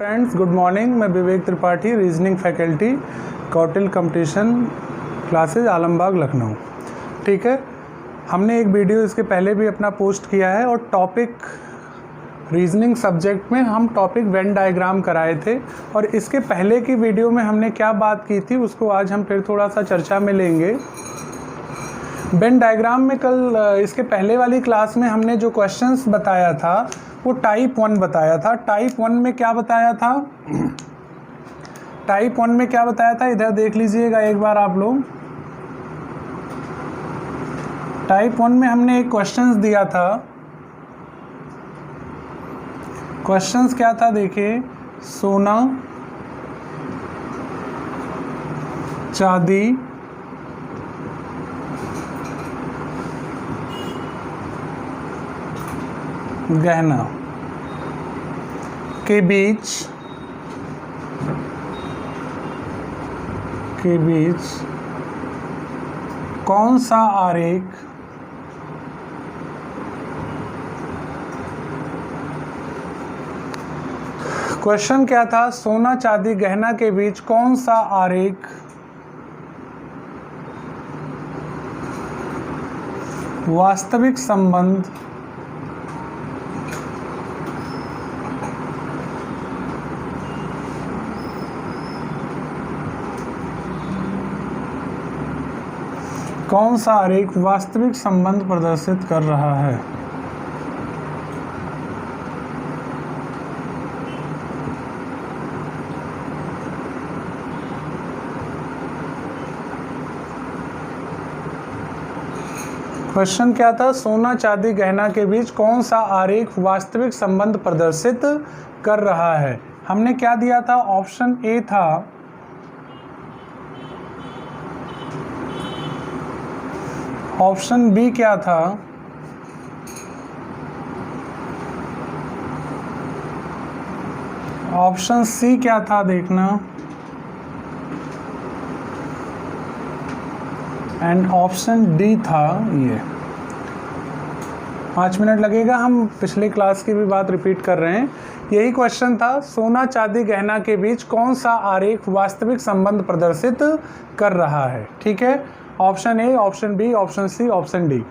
Friends, good morning. मैं Vivek Tripathi, reasoning faculty, Kautil competition classes, Alambagh, Lucknow. ठीक है, हमने एक वीडियो इसके पहले भी अपना पोस्ट किया है और टॉपिक रीजनिंग सब्जेक्ट में हम टॉपिक वेन डायग्राम कराए थे और इसके पहले की वीडियो में हमने क्या बात की थी उसको आज हम फिर थोड़ा सा चर्चा में लेंगे। वेन डायग्राम में कल इसके पहले वाली क्लास में हमने जो क्वेश्चंस बताया था वो टाइप 1 बताया था। टाइप 1 में क्या बताया था? टाइप 1 में क्या बताया था इधर देख लीजिएगा एक बार आप लोग। टाइप 1 में हमने एक क्वेश्चंस दिया था। क्वेश्चंस क्या था देखिए, सोना, चांदी, गहना के बीच कौन सा आरेख क्वेश्चन क्या था? सोना चांदी गहना के बीच कौन सा आरेख वास्तविक संबंध वास्तविक संबंध प्रदर्शित कर रहा है? क्वेश्चन क्या था? सोना चांदी गहना के बीच कौन सा आरेख वास्तविक संबंध प्रदर्शित कर रहा है? हमने क्या दिया था? ऑप्शन ए था ऑप्शन बी क्या था? ऑप्शन सी क्या था देखना, एंड ऑप्शन डी था ये। 5 मिनट लगेगा, हम पिछले क्लास की भी बात रिपीट कर रहे हैं। यही क्वेश्चन था, सोना चांदी गहना के बीच कौन सा आरेख वास्तविक संबंध प्रदर्शित कर रहा है। ठीक है, option A, option B, option C, option D.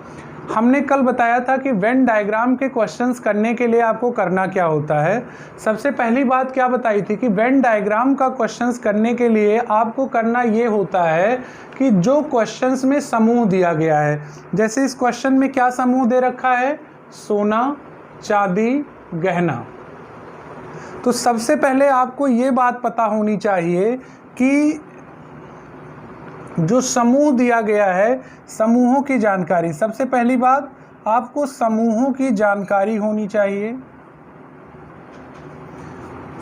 हमने कल बताया था कि वेन डायग्राम के क्वेश्चंस करने के लिए आपको करना क्या होता है। सबसे पहली बात क्या बताई थी कि वेन डायग्राम का क्वेश्चंस करने के लिए आपको करना ये होता है कि जो क्वेश्चंस में समूह दिया गया है, जैसे इस क्वेश्चन में क्या समूह दे रखा है? सोना, चांदी, गहना। तो सबसे पहले आपको ये बात पता होनी चाहिए कि जो समूह दिया गया है, समूहों की जानकारी, सबसे पहली बात आपको समूहों की जानकारी होनी चाहिए।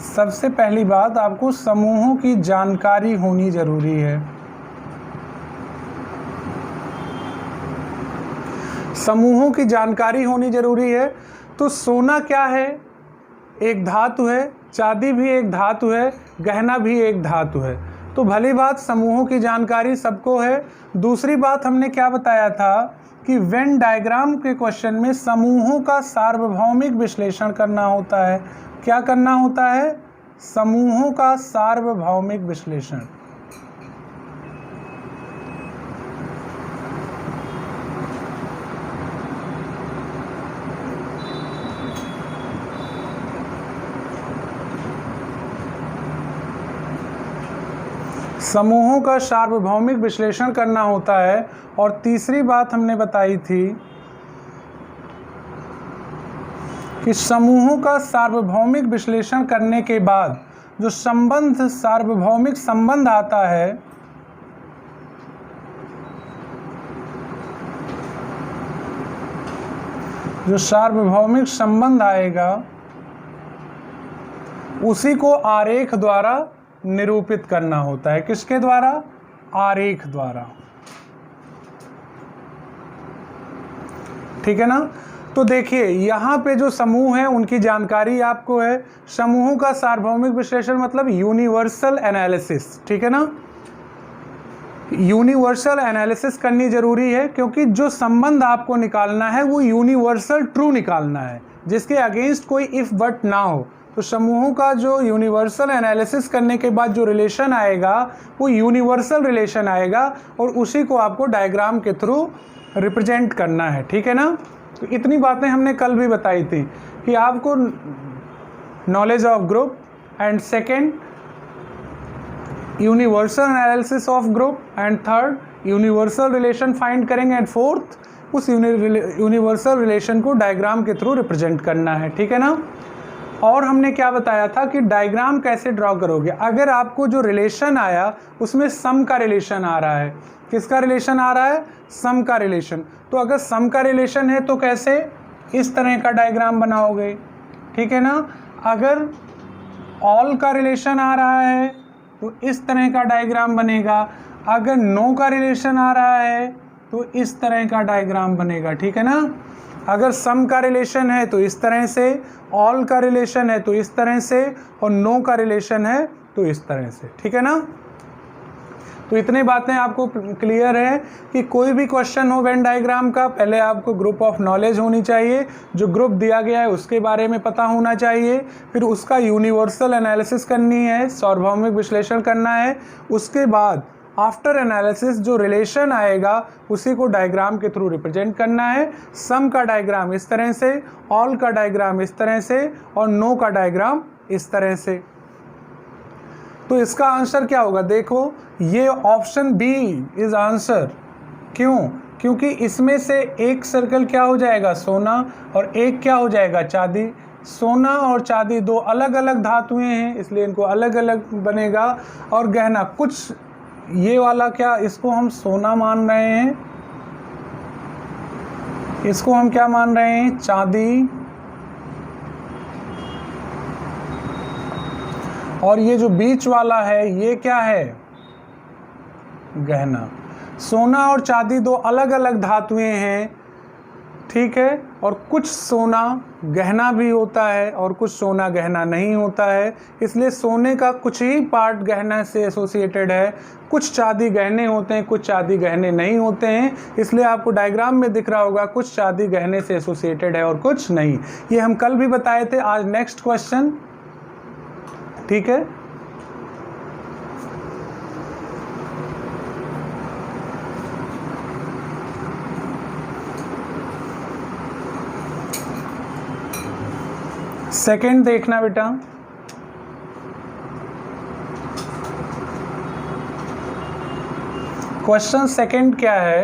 सबसे पहली बात आपको समूहों की जानकारी होनी जरूरी है। समूहों की जानकारी होनी जरूरी है। तो सोना क्या है? एक धातु है, चांदी भी एक धातु है, गहना भी एक धातु है। तो भली बात समूहों की जानकारी सबको है। दूसरी बात हमने क्या बताया था कि वेन डायग्राम के क्वेश्चन में समूहों का सार्वभौमिक विश्लेषण करना होता है। क्या करना होता है? समूहों का सार्वभौमिक विश्लेषण। समूहों का सार्वभौमिक विश्लेषण करना होता है। और तीसरी बात हमने बताई थी कि समूहों का सार्वभौमिक विश्लेषण करने के बाद जो संबंध, सार्वभौमिक संबंध आता है, जो सार्वभौमिक संबंध आएगा उसी को आरेख द्वारा निरूपित करना होता है। किसके द्वारा? आरेख द्वारा। ठीक है ना? तो देखिए यहाँ पे जो समूह है उनकी जानकारी आपको है। समूहों का सार्वभौमिक विश्लेषण मतलब यूनिवर्सल एनालिसिस। ठीक है ना? यूनिवर्सल एनालिसिस करनी जरूरी है क्योंकि जो संबंध आपको निकालना है वो यूनिवर्सल ट्रू निकालना है, जिसके अगेंस्ट कोई इफ बट ना हो। तो समूहों का जो यूनिवर्सल एनालिसिस करने के बाद जो रिलेशन आएगा वो यूनिवर्सल रिलेशन आएगा और उसी को आपको डायग्राम के थ्रू रिप्रेजेंट करना है, ठीक है ना। तो इतनी बातें हमने कल भी बताई थी कि आपको knowledge of group and second universal analysis of group and third universal relation find करेंगे एंड फोर्थ उस यूनिवर्सल रिलेशन को डायग्राम के थ्रू रिप्रेजेंट करना है, ठीक है ना। और हमने क्या बताया था कि डायग्राम कैसे ड्रॉ करोगे। अगर आपको जो रिलेशन आया उसमें सम का रिलेशन आ रहा है, किसका रिलेशन आ रहा है, सम का रिलेशन। तो अगर सम का रिलेशन है तो कैसे, इस तरह का डायग्राम बनाओगे, ठीक है ना। अगर ऑल का रिलेशन आ रहा है तो इस तरह का डायग्राम बनेगा। अगर नो का रिलेशन आ रहा है तो इस तरह का डायग्राम बनेगा, ठीक है ना। अगर सम का रिलेशन है तो इस तरह से, ऑल का रिलेशन है तो इस तरह से, और नो का रिलेशन है तो इस तरह से, ठीक है ना। तो इतनी बातें आपको क्लियर है कि कोई भी क्वेश्चन हो वेन डायग्राम का, पहले आपको ग्रुप ऑफ नॉलेज होनी चाहिए, जो ग्रुप दिया गया है उसके बारे में पता होना चाहिए, फिर उसका यूनिवर्सल एनालिसिस करनी है, सार्वभौमिक विश्लेषण करना है, उसके बाद आफ्टर एनालिसिस जो रिलेशन आएगा उसी को डायग्राम के थ्रू रिप्रेजेंट करना है। सम का डायग्राम इस तरह से, ऑल का डायग्राम इस तरह से और नो का डायग्राम इस तरह से। तो इसका आंसर क्या होगा, देखो ये ऑप्शन बी इज आंसर। क्यों, क्योंकि इसमें से एक सर्कल क्या हो जाएगा, सोना, और एक क्या हो जाएगा, चांदी। सोना और चांदी दो अलग अलग धातुएं हैं इसलिए इनको अलग अलग बनेगा। और गहना, कुछ ये वाला क्या, इसको हम सोना मान रहे हैं, इसको हम क्या मान रहे हैं, चांदी। और ये जो बीच वाला है ये क्या है, गहना। सोना और चांदी दो अलग अलग धातुएं हैं, ठीक है। और कुछ सोना गहना भी होता है और कुछ सोना गहना नहीं होता है, इसलिए सोने का कुछ ही पार्ट गहना से एसोसिएटेड है, कुछ चांदी गहने होते हैं, कुछ चांदी गहने नहीं होते हैं। इसलिए आपको डायग्राम में दिख रहा होगा कुछ चांदी गहने से एसोसिएटेड है और कुछ नहीं। ये हम कल भी बताए थे। आज नेक्स्ट क्वेश्चन, ठीक है। सेकंड देखना बेटा, क्वेश्चन सेकंड क्या है,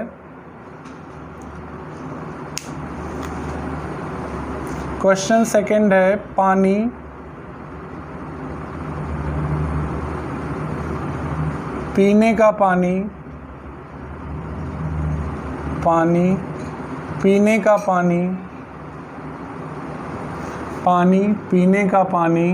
क्वेश्चन सेकंड है पानी पीने का पानी, पानी पीने का पानी, पानी पीने का पानी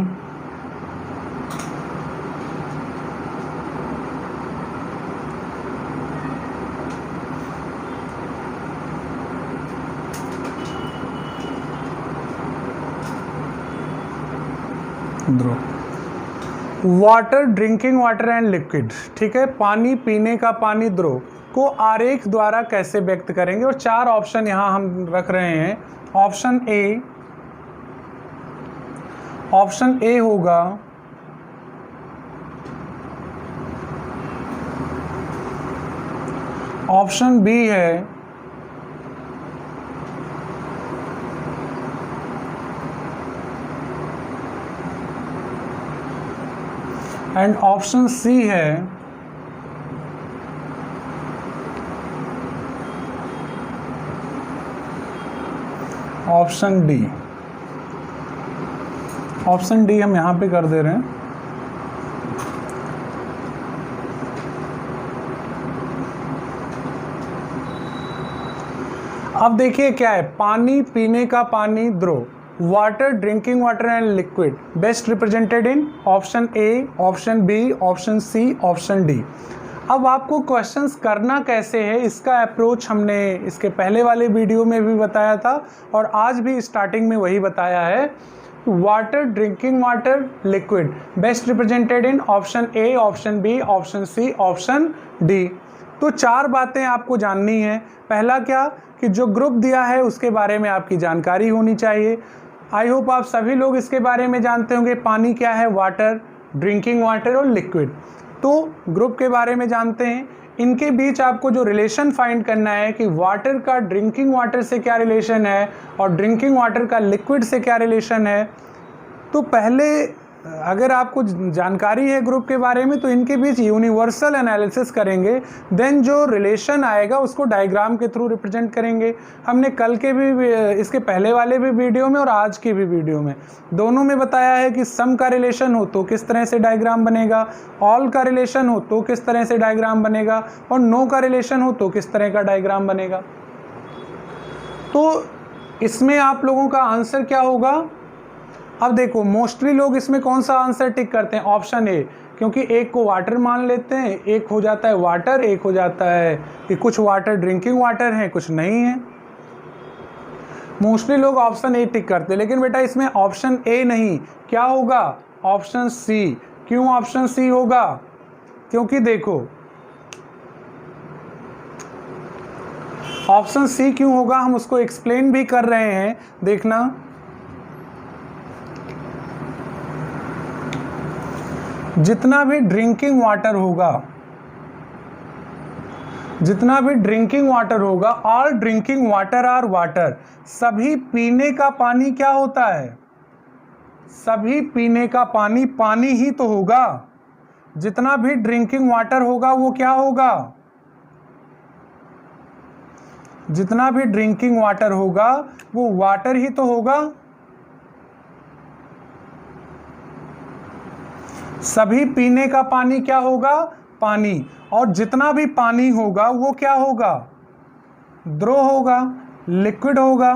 water, drinking water and liquid, ठीक है। पानी पीने का पानी द्रव को आरेख द्वारा कैसे व्यक्त करेंगे, और चार ऑप्शन यहां हम रख रहे हैं। ऑप्शन ए, ऑप्शन ए होगा ऑप्शन बी है एंड ऑप्शन सी है ऑप्शन डी। ऑप्शन डी हम यहां पे कर दे रहे हैं। अब देखिए क्या है, पानी पीने का पानी द्रव, water drinking water and liquid best represented in option A, option B, option C, option D. अब आपको क्वेश्चंस करना कैसे है, इसका अप्रोच हमने इसके पहले वाले वीडियो में भी बताया था और आज भी स्टार्टिंग में वही बताया है। Water drinking water liquid best represented in option A, option B, option C, option D. तो चार बातें आपको जाननी है। पहला क्या कि जो ग्रुप दिया है उसके बारे में आपकी जानकारी होनी चाहिए। आई होप आप सभी लोग इसके बारे में जानते होंगे, पानी क्या है, वाटर, ड्रिंकिंग वाटर और लिक्विड। तो ग्रुप के बारे में जानते हैं। इनके बीच आपको जो रिलेशन फाइंड करना है कि वाटर का ड्रिंकिंग वाटर से क्या रिलेशन है और ड्रिंकिंग वाटर का लिक्विड से क्या रिलेशन है। तो पहले अगर आपको जानकारी है ग्रुप के बारे में तो इनके बीच यूनिवर्सल एनालिसिस करेंगे, देन जो रिलेशन आएगा उसको डायग्राम के थ्रू रिप्रेजेंट करेंगे। हमने कल के भी, इसके पहले वाले भी वीडियो में और आज की भी वीडियो में दोनों में बताया है कि सम का रिलेशन हो तो किस तरह से डायग्राम बनेगा, ऑल का रिलेशन हो तो किस तरह से डायग्राम बनेगा और नो का रिलेशन हो तो किस तरह का डायग्राम बनेगा। तो इसमें आप लोगों का आंसर क्या होगा। अब देखो मोस्टली लोग इसमें कौन सा आंसर टिक करते हैं, ऑप्शन ए, क्योंकि एक को वाटर मान लेते हैं, एक हो जाता है वाटर, एक हो जाता है कि कुछ वाटर ड्रिंकिंग वाटर है कुछ नहीं है। मोस्टली लोग ऑप्शन ए टिक करते हैं, लेकिन बेटा इसमें ऑप्शन ए नहीं, क्या होगा, ऑप्शन सी। क्यों ऑप्शन सी होगा, क्योंकि देखो ऑप्शन सी क्यों होगा हम उसको एक्सप्लेन भी कर रहे हैं, देखना। जितना भी ड्रिंकिंग वाटर होगा, जितना भी ड्रिंकिंग वाटर होगा, all drinking water are water, सभी पीने का पानी क्या होता है, सभी पीने का पानी पानी ही तो होगा। जितना भी ड्रिंकिंग वाटर होगा वो क्या होगा, जितना भी ड्रिंकिंग वाटर होगा वो वाटर ही तो होगा। सभी पीने का पानी क्या होगा, पानी, और जितना भी पानी होगा वो क्या होगा, द्रव होगा, लिक्विड होगा,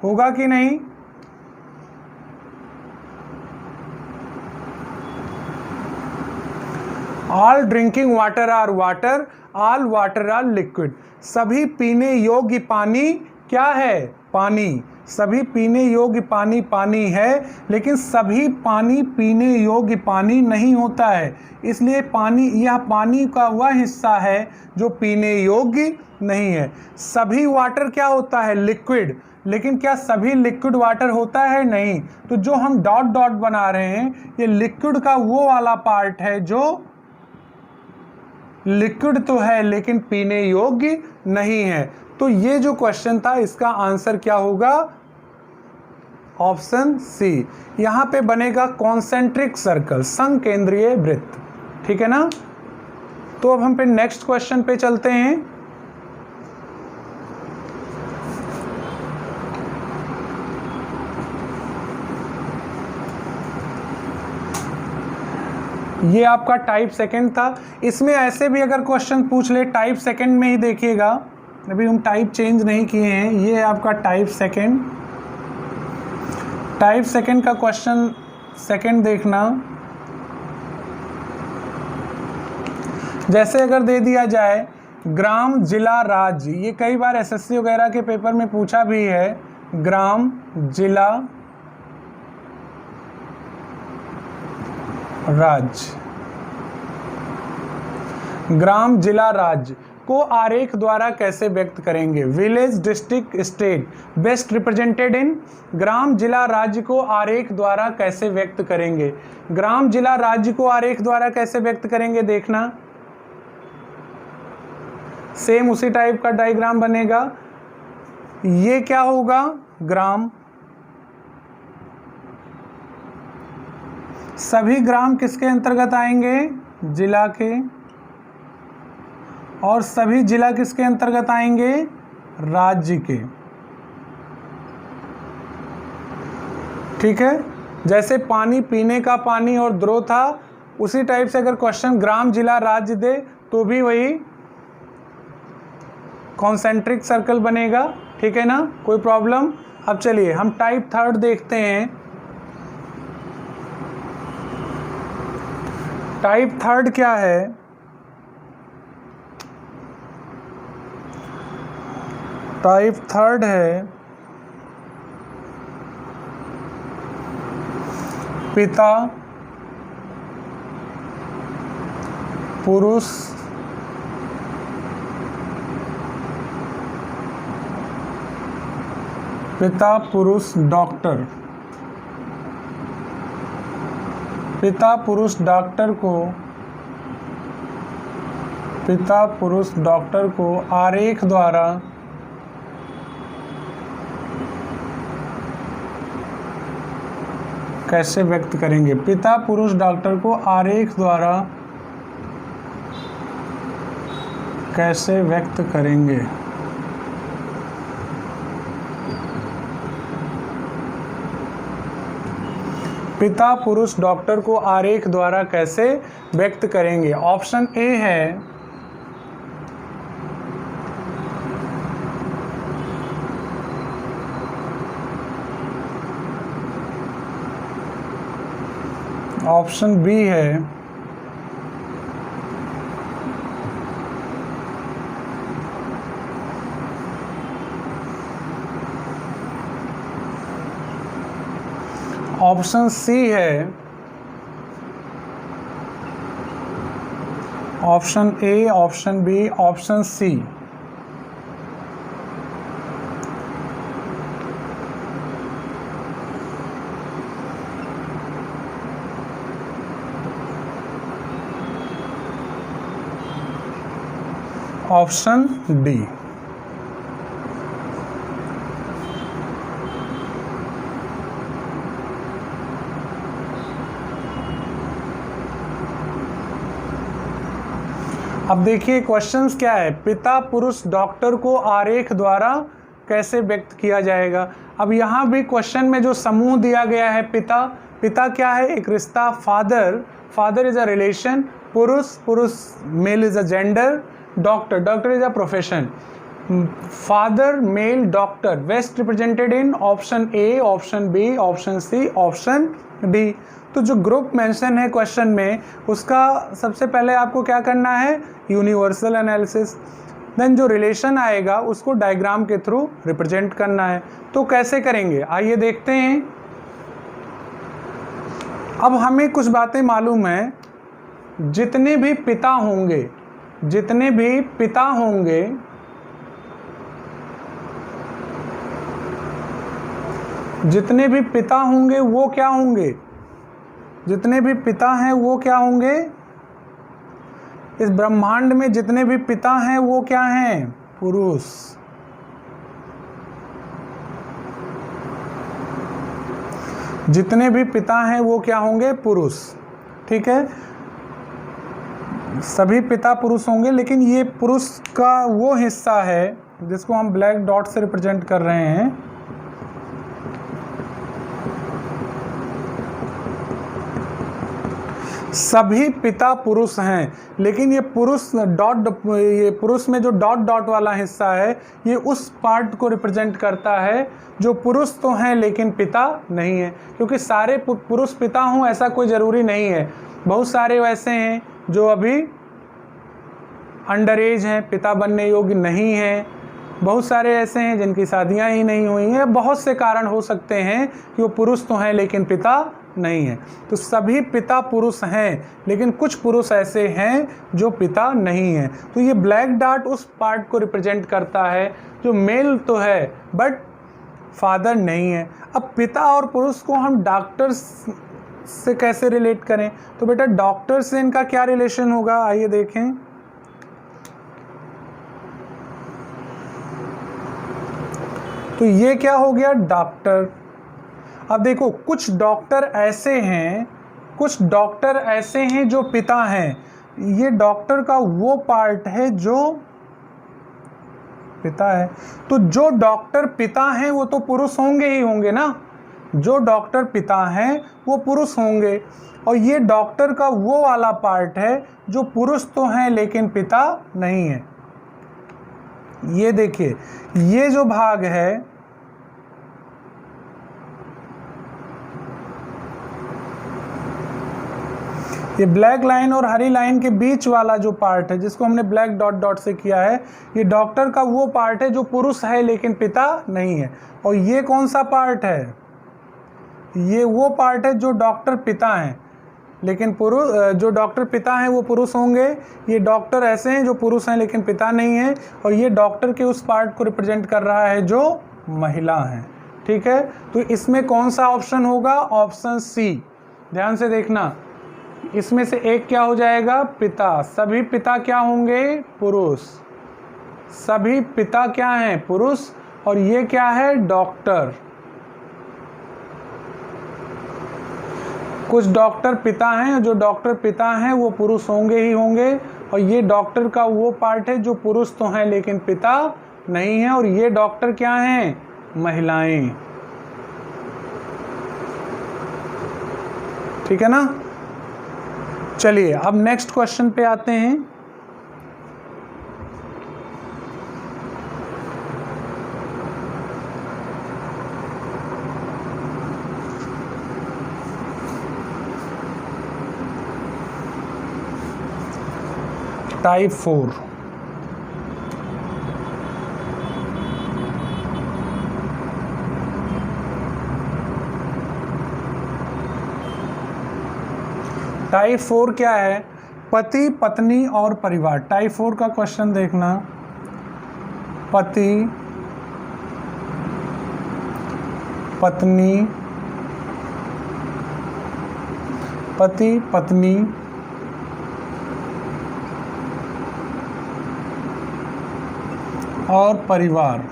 होगा कि नहीं। All drinking water are water, all water are liquid, सभी पीने योग्य पानी क्या है, पानी, सभी पीने योग्य पानी पानी है, लेकिन सभी पानी पीने योग्य पानी नहीं होता है। इसलिए पानी, यह पानी का वह हिस्सा है जो पीने योग्य नहीं है। सभी वाटर क्या होता है, लिक्विड, लेकिन क्या सभी लिक्विड वाटर होता है, नहीं। तो जो हम डॉट डॉट बना रहे हैं ये लिक्विड का वो वाला पार्ट है जो लिक्विड तो है लेकिन पीने योग्य नहीं है। तो ये जो क्वेश्चन था इसका आंसर क्या होगा, ऑप्शन सी। यहां पे बनेगा कॉन्सेंट्रिक सर्कल, संकेंद्रीय वृत्त, ठीक है ना। तो अब हम पे नेक्स्ट क्वेश्चन पे चलते हैं। ये आपका टाइप सेकंड था। इसमें ऐसे भी अगर क्वेश्चन पूछ ले टाइप सेकंड में ही, देखिएगा अभी हम टाइप चेंज नहीं किए हैं, ये आपका टाइप सेकंड, टाइप सेकंड का क्वेश्चन सेकंड देखना। जैसे अगर दे दिया जाए ग्राम जिला राज्य, ये कई बार एसएससी वगैरह के पेपर में पूछा भी है, ग्राम जिला राज्य, ग्राम जिला राज्य को आरेख द्वारा कैसे व्यक्त करेंगे, village district state best represented in, ग्राम जिला राज्य को आरेख द्वारा कैसे व्यक्त करेंगे, ग्राम जिला राज्य को आरेख द्वारा कैसे व्यक्त करेंगे, देखना सेम उसी टाइप का डायग्राम बनेगा। ये क्या होगा, ग्राम, सभी ग्राम किसके अंतर्गत आएंगे, जिला के, और सभी जिला किसके अंतर्गत आएंगे, राज्य के, ठीक है। जैसे पानी पीने का पानी और द्रव था, उसी टाइप से अगर क्वेश्चन ग्राम जिला राज्य दे तो भी वही कॉन्सेंट्रिक सर्कल बनेगा, ठीक है ना, कोई प्रॉब्लम। अब चलिए हम टाइप थर्ड देखते हैं। टाइप थर्ड क्या है, टाइप थर्ड है पिता पुरुष पिता पुरुष डॉक्टर, पिता पुरुष डॉक्टर को आरेख द्वारा कैसे व्यक्त करेंगे? पिता पुरुष डॉक्टर को आरेख द्वारा कैसे व्यक्त करेंगे? पिता पुरुष डॉक्टर को आरेख द्वारा कैसे व्यक्त करेंगे? ऑप्शन ए है ऑप्शन बी है ऑप्शन सी है option A, option B, option C. Option D. अब देखिए क्वेश्चंस क्या है, पिता पुरुष डॉक्टर को आरेख द्वारा कैसे व्यक्त किया जाएगा। अब यहाँ भी क्वेश्चन में जो समूह दिया गया है, पिता क्या है? एक रिश्ता, फादर इज अ रिलेशन, पुरुष male is a gender, doctor is a profession. Father male doctor best represented in option A, option B, option C, option D. तो जो ग्रुप मेंशन है क्वेश्चन में, उसका सबसे पहले आपको क्या करना है? Universal analysis. देन जो रिलेशन आएगा उसको डायग्राम के थ्रू रिप्रेजेंट करना है। तो कैसे करेंगे आइए देखते हैं। अब हमें कुछ बातें मालूम है, जितने भी पिता होंगे वो क्या होंगे? जितने भी पिता हैं वो क्या होंगे? इस ब्रह्मांड में जितने भी पिता हैं वो क्या हैं? पुरुष। जितने भी पिता हैं वो क्या होंगे? पुरुष। ठीक है, सभी पिता पुरुष होंगे, लेकिन ये पुरुष का वो हिस्सा है जिसको हम ब्लैक डॉट से रिप्रेजेंट कर रहे हैं। सभी पिता पुरुष हैं, लेकिन ये पुरुष में जो डॉट वाला हिस्सा है, ये उस पार्ट को रिप्रेजेंट करता है जो पुरुष तो हैं लेकिन पिता नहीं है। क्योंकि सारे पुरुष पिता हों ऐसा कोई ज़रूरी नहीं है। बहुत सारे वैसे हैं जो अभी अंडर एज हैं, पिता बनने योग्य नहीं हैं। बहुत सारे ऐसे हैं जिनकी शादियां ही नहीं हुई हैं। बहुत से कारण हो सकते हैं कि वो पुरुष तो हैं लेकिन पिता नहीं है। तो सभी पिता पुरुष हैं, लेकिन कुछ पुरुष ऐसे हैं जो पिता नहीं हैं। तो ये ब्लैक डॉट उस पार्ट को रिप्रेजेंट करता है जो मेल तो है बट फादर नहीं है। अब पिता और पुरुष को हम डॉक्टर से कैसे रिलेट करें? तो बेटा डॉक्टर से इनका क्या रिलेशन होगा, आइए देखें। तो ये क्या हो गया? डॉक्टर। अब देखो कुछ डॉक्टर ऐसे हैं जो पिता हैं। ये डॉक्टर का वो पार्ट है जो पिता है। तो जो डॉक्टर पिता हैं वो तो पुरुष होंगे ही होंगे ना। जो डॉक्टर पिता हैं वो पुरुष होंगे, और ये डॉक्टर का वो वाला पार्ट है जो पुरुष तो हैं लेकिन पिता नहीं है। ये देखिए, ये जो भाग है ये ब्लैक लाइन और हरी लाइन के बीच वाला जो पार्ट है जिसको हमने ब्लैक डॉट से किया है, ये डॉक्टर का वो पार्ट है जो पुरुष है लेकिन पिता नहीं है। और ये कौन सा पार्ट है? ये वो पार्ट है जो डॉक्टर पिता हैं लेकिन जो डॉक्टर पिता हैं वो पुरुष होंगे। ये डॉक्टर ऐसे हैं जो पुरुष हैं लेकिन पिता नहीं है, और ये डॉक्टर के उस पार्ट को रिप्रेजेंट कर रहा है जो महिला है। ठीक है, तो इसमें कौन सा ऑप्शन होगा? Option C. ध्यान से देखना, इसमें से एक क्या हो जाएगा, पिता। सभी पिता क्या होंगे, पुरुष। सभी पिता क्या हैं, पुरुष। और ये क्या है, डॉक्टर। कुछ डॉक्टर पिता हैं, जो डॉक्टर पिता हैं वो पुरुष होंगे ही होंगे, और ये डॉक्टर का वो पार्ट है जो पुरुष तो हैं लेकिन पिता नहीं है, और ये डॉक्टर क्या हैं, महिलाएं। ठीक है ना। चलिए अब नेक्स्ट क्वेश्चन पे आते हैं। टाइप 4। टाइप 4 क्या है, पति पत्नी और परिवार। टाइप 4 का क्वेश्चन देखना, पति पत्नी, पति पत्नी और परिवार।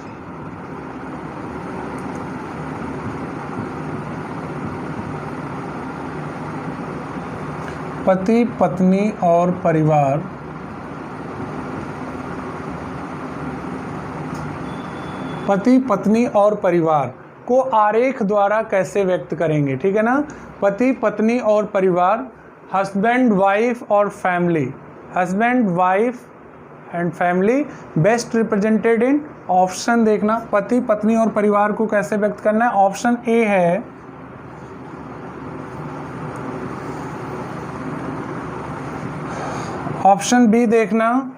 पति पत्नी और परिवार पति पत्नी और परिवार को आरेख द्वारा कैसे व्यक्त करेंगे। ठीक है ना। पति पत्नी और परिवार, हस्बैंड वाइफ और family, husband wife and family best represented in. Option देखना, पति पत्नी और परिवार को कैसे व्यक्त करना है। ऑप्शन ए है ऑप्शन बी देखना,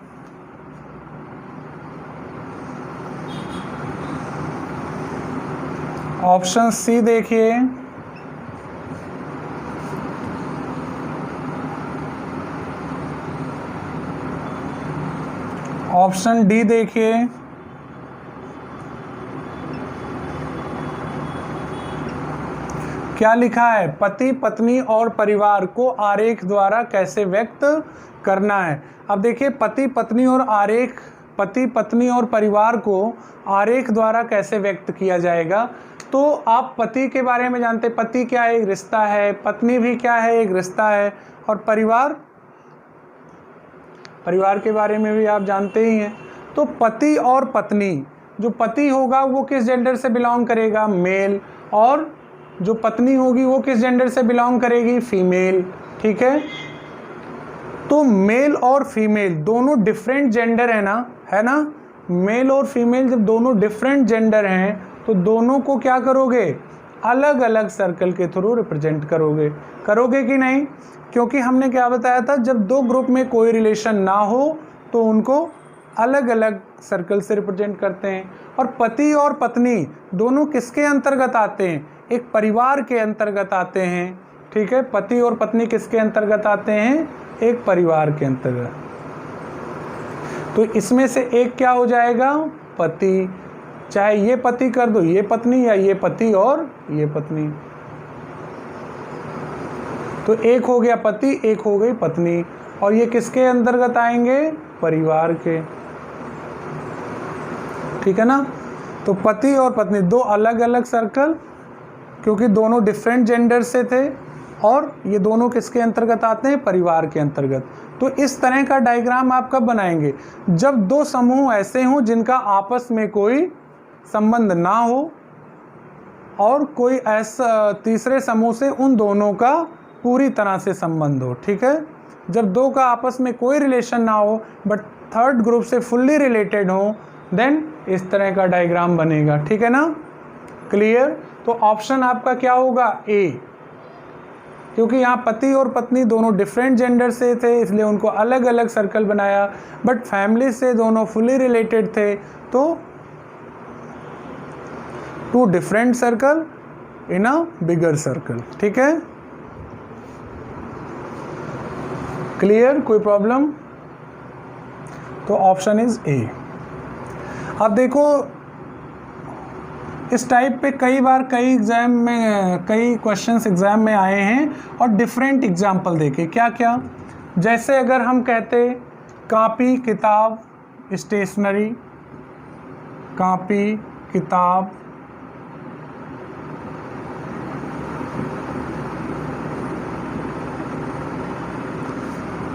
ऑप्शन सी देखिए, ऑप्शन डी देखिए, क्या लिखा है, पति पत्नी और परिवार को आरेख द्वारा कैसे व्यक्त करना है। अब देखिए पति पत्नी और परिवार को आरेख द्वारा कैसे व्यक्त किया जाएगा। तो आप पति के बारे में जानते, पति क्या है, एक रिश्ता है, पत्नी भी क्या है, एक रिश्ता है, और परिवार के बारे में भी आप जानते ही हैं। तो पति और पत्नी, जो पति होगा वो किस जेंडर से बिलोंग करेगा, मेल, और जो पत्नी होगी वो किस जेंडर से बिलोंग करेगी, फीमेल। ठीक है। तो मेल और फीमेल दोनों डिफरेंट जेंडर है ना, मेल और फीमेल जब दोनों डिफरेंट जेंडर हैं तो दोनों को क्या करोगे, अलग अलग सर्कल के थ्रू रिप्रेजेंट करोगे कि नहीं। क्योंकि हमने क्या बताया था, जब दो ग्रुप में कोई रिलेशन ना हो तो उनको अलग अलग सर्कल से रिप्रेजेंट करते हैं। और पति और पत्नी दोनों किसके अंतर्गत आते हैं, एक परिवार के अंतर्गत आते हैं। ठीक है। पति और पत्नी किसके अंतर्गत आते हैं, एक परिवार के अंतर्गत। तो इसमें से एक क्या हो जाएगा, पति। चाहे ये पति कर दो ये पत्नी, या ये पति और ये पत्नी। तो एक हो गया पति, एक हो गई पत्नी, और ये किसके अंतर्गत आएंगे, परिवार के। ठीक है ना। तो पति और पत्नी दो अलग अलग सर्कल, क्योंकि दोनों डिफरेंट जेंडर से थे, और ये दोनों किसके अंतर्गत आते हैं, परिवार के अंतर्गत। तो इस तरह का डायग्राम आप कब बनाएंगे, जब दो समूह ऐसे हों जिनका आपस में कोई संबंध ना हो, और कोई ऐसा तीसरे समूह से उन दोनों का पूरी तरह से संबंध हो। ठीक है। जब दो का आपस में कोई रिलेशन ना हो बट थर्ड ग्रुप से फुल्ली रिलेटेड हो, देन इस तरह का डायग्राम बनेगा। ठीक है ना, क्लियर। तो ऑप्शन आपका क्या होगा, ए। क्योंकि यहाँ पति और पत्नी दोनों डिफरेंट जेंडर से थे इसलिए उनको अलग अलग सर्कल बनाया, बट फैमिली से दोनों फुली रिलेटेड थे तो two different circle in a bigger circle. ठीक है, क्लियर, कोई प्रॉब्लम। तो ऑप्शन इज ए। अब देखो इस टाइप पे कई बार कई क्वेश्चंस एग्जाम में आए हैं और डिफरेंट एग्जाम्पल देके। क्या क्या, जैसे अगर हम कहते कॉपी किताब स्टेशनरी, कॉपी किताब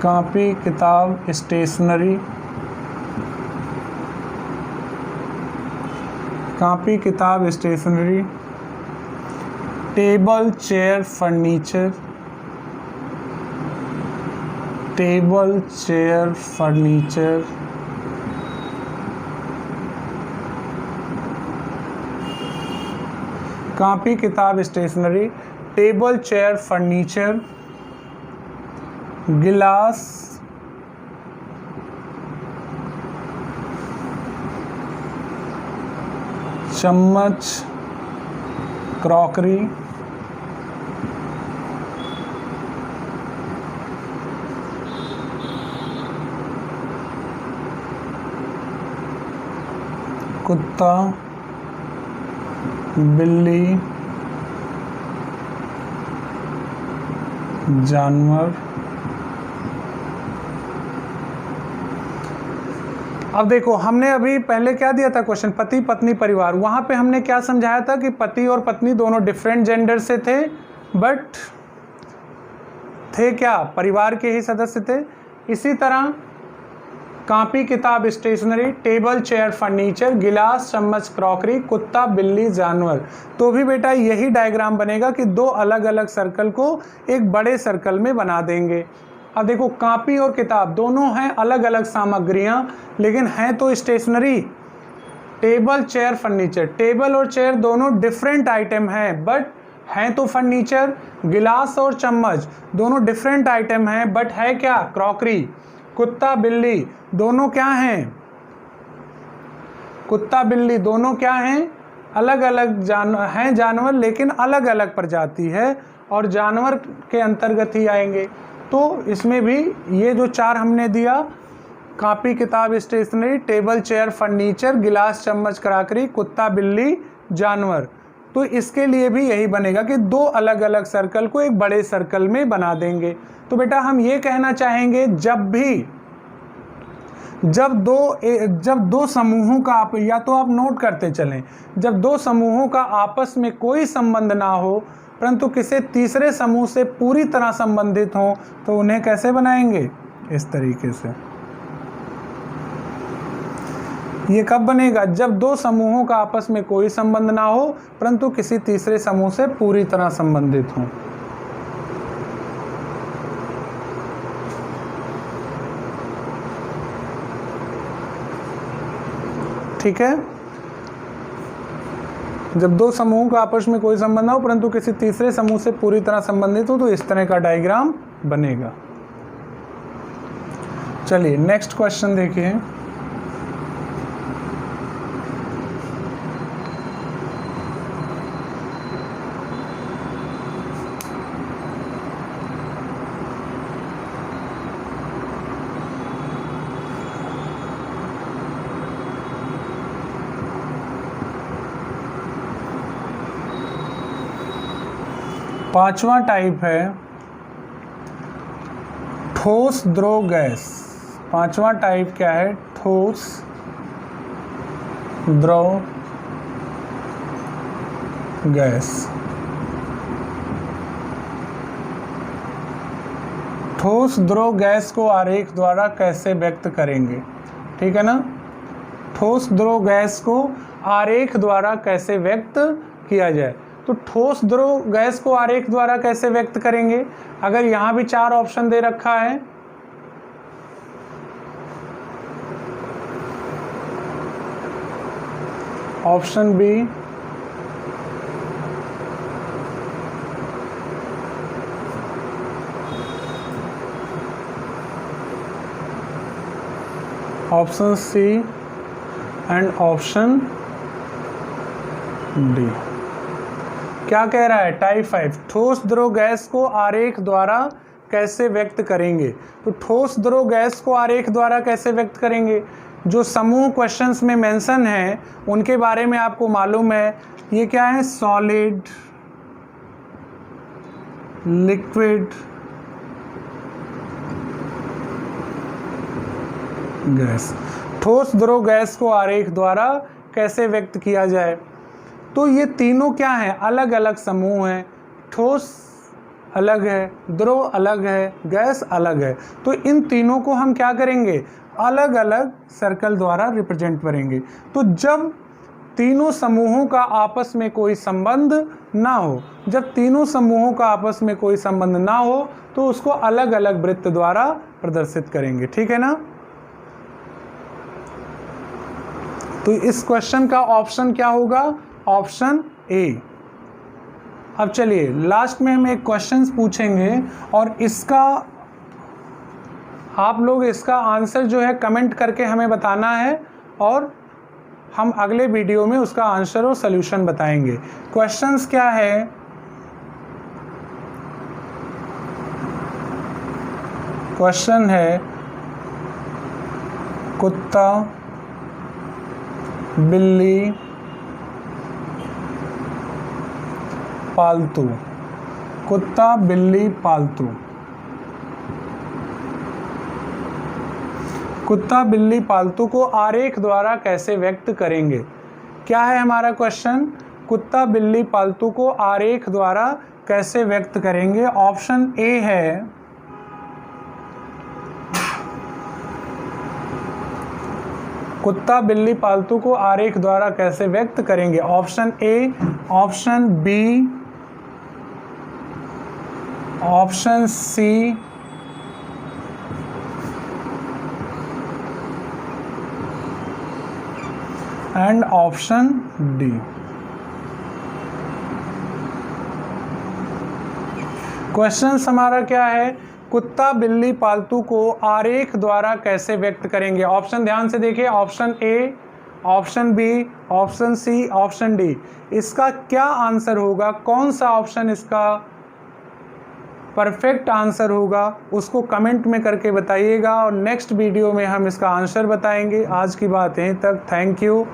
कॉपी किताब स्टेशनरी, कॉपी किताब stationery, table chair furniture, table chair furniture, copy किताब स्टेशनरी, टेबल चेयर फर्नीचर, गिलास, चम्मच, क्रॉकरी, कुत्ता, बिल्ली, जानवर। अब देखो, हमने अभी पहले क्या दिया था क्वेश्चन, पति पत्नी परिवार। वहां पे हमने क्या समझाया था कि पति और पत्नी दोनों डिफरेंट जेंडर से थे, बट थे क्या, परिवार के ही सदस्य थे। इसी तरह कॉपी किताब स्टेशनरी, टेबल चेयर फर्नीचर, गिलास चम्मच क्रॉकरी, कुत्ता बिल्ली जानवर। तो भी बेटा यही डायग्राम बनेगा कि दो अलग अलग सर्कल को एक बड़े सर्कल में बना देंगे। अब देखो, कॉपी और किताब दोनों हैं अलग अलग सामग्रियां, लेकिन हैं तो stationery. Table chair furniture, table और चेयर दोनों डिफरेंट आइटम हैं, बट हैं तो फर्नीचर। गिलास और चम्मच दोनों डिफरेंट आइटम हैं, बट है क्या, क्रॉकरी। कुत्ता बिल्ली दोनों क्या हैं, कुत्ता बिल्ली दोनों क्या हैं, अलग अलग हैं जानवर, लेकिन अलग अलग प्रजाति है और जानवर के अंतर्गत ही आएंगे। तो इसमें भी ये जो चार हमने दिया, कॉपी किताब स्टेशनरी, टेबल चेयर फर्नीचर, गिलास चम्मच क्रॉकरी, कुत्ता बिल्ली जानवर, तो इसके लिए भी यही बनेगा कि दो अलग अलग सर्कल को एक बड़े सर्कल में बना देंगे। तो बेटा हम ये कहना चाहेंगे, जब दो समूहों का या तो आप नोट करते चलें, जब दो समूहों का आपस में कोई संबंध ना हो परंतु किसी तीसरे समूह से पूरी तरह संबंधित हो, तो उन्हें कैसे बनाएंगे, इस तरीके से। ये कब बनेगा, जब दो समूहों का आपस में कोई संबंध ना हो परंतु किसी तीसरे समूह से पूरी तरह संबंधित हो। ठीक है, जब दो समूहों का आपस में कोई संबंध ना हो परंतु किसी तीसरे समूह से पूरी तरह संबंधित हो, तो इस तरह का डायग्राम बनेगा। चलिए नेक्स्ट क्वेश्चन देखिए। पांचवा टाइप है ठोस द्रव गैस। पांचवा टाइप क्या है, ठोस द्रव गैस। ठोस द्रव गैस को आरेख द्वारा कैसे व्यक्त करेंगे, ठीक है ना। ठोस द्रव गैस को आरेख द्वारा कैसे व्यक्त किया जाए, तो ठोस द्रव गैस को आरेख द्वारा कैसे व्यक्त करेंगे। अगर यहां भी चार ऑप्शन दे रखा है, option B, option C and option D. क्या कह रहा है, टाइप 5 ठोस द्रव गैस को आरेख द्वारा कैसे व्यक्त करेंगे। तो ठोस द्रव गैस को आरेख द्वारा कैसे व्यक्त करेंगे, जो समूह क्वेश्चंस में मेंशन है उनके बारे में आपको मालूम है। ये क्या है? Solid, liquid, gas. ठोस, द्रव, गैस को आरेख द्वारा कैसे व्यक्त किया जाए? तो ये तीनों क्या हैं? अलग अलग समूह हैं। ठोस अलग है, द्रव अलग है, गैस अलग है। तो इन तीनों को हम क्या करेंगे? अलग अलग सर्कल द्वारा रिप्रेजेंट करेंगे। तो जब तीनों समूहों का आपस में कोई संबंध ना हो, जब तीनों समूहों का आपस में कोई संबंध ना हो तो उसको अलग अलग वृत्त द्वारा प्रदर्शित करेंगे। ठीक है ना? तो इस क्वेश्चन का ऑप्शन क्या होगा? Option A. अब चलिए लास्ट में हम एक क्वेश्चन पूछेंगे और इसका आप लोग इसका आंसर जो है कमेंट करके हमें बताना है और हम अगले वीडियो में उसका आंसर और सॉल्यूशन बताएंगे। क्वेश्चंस क्या है? क्वेश्चन है कुत्ता, बिल्ली, पालतू। कुत्ता, बिल्ली, पालतू। कुत्ता, बिल्ली, पालतू को आरेख द्वारा कैसे व्यक्त करेंगे? क्या है हमारा क्वेश्चन? कुत्ता, बिल्ली, पालतू को आरेख द्वारा कैसे व्यक्त करेंगे? ऑप्शन ए है कुत्ता, बिल्ली, पालतू को आरेख द्वारा कैसे व्यक्त करेंगे? Option A, option B, option C, and option D. Question हमारा क्या है? कुत्ता, बिल्ली, पालतू को आरेख द्वारा कैसे व्यक्त करेंगे? ऑप्शन ध्यान से देखिए, option A, option B, option C, option D. इसका क्या आंसर होगा? कौन सा ऑप्शन इसका परफेक्ट आंसर होगा उसको कमेंट में करके बताइएगा और नेक्स्ट वीडियो में हम इसका आंसर बताएंगे। आज की बात यहीं तक। Thank you.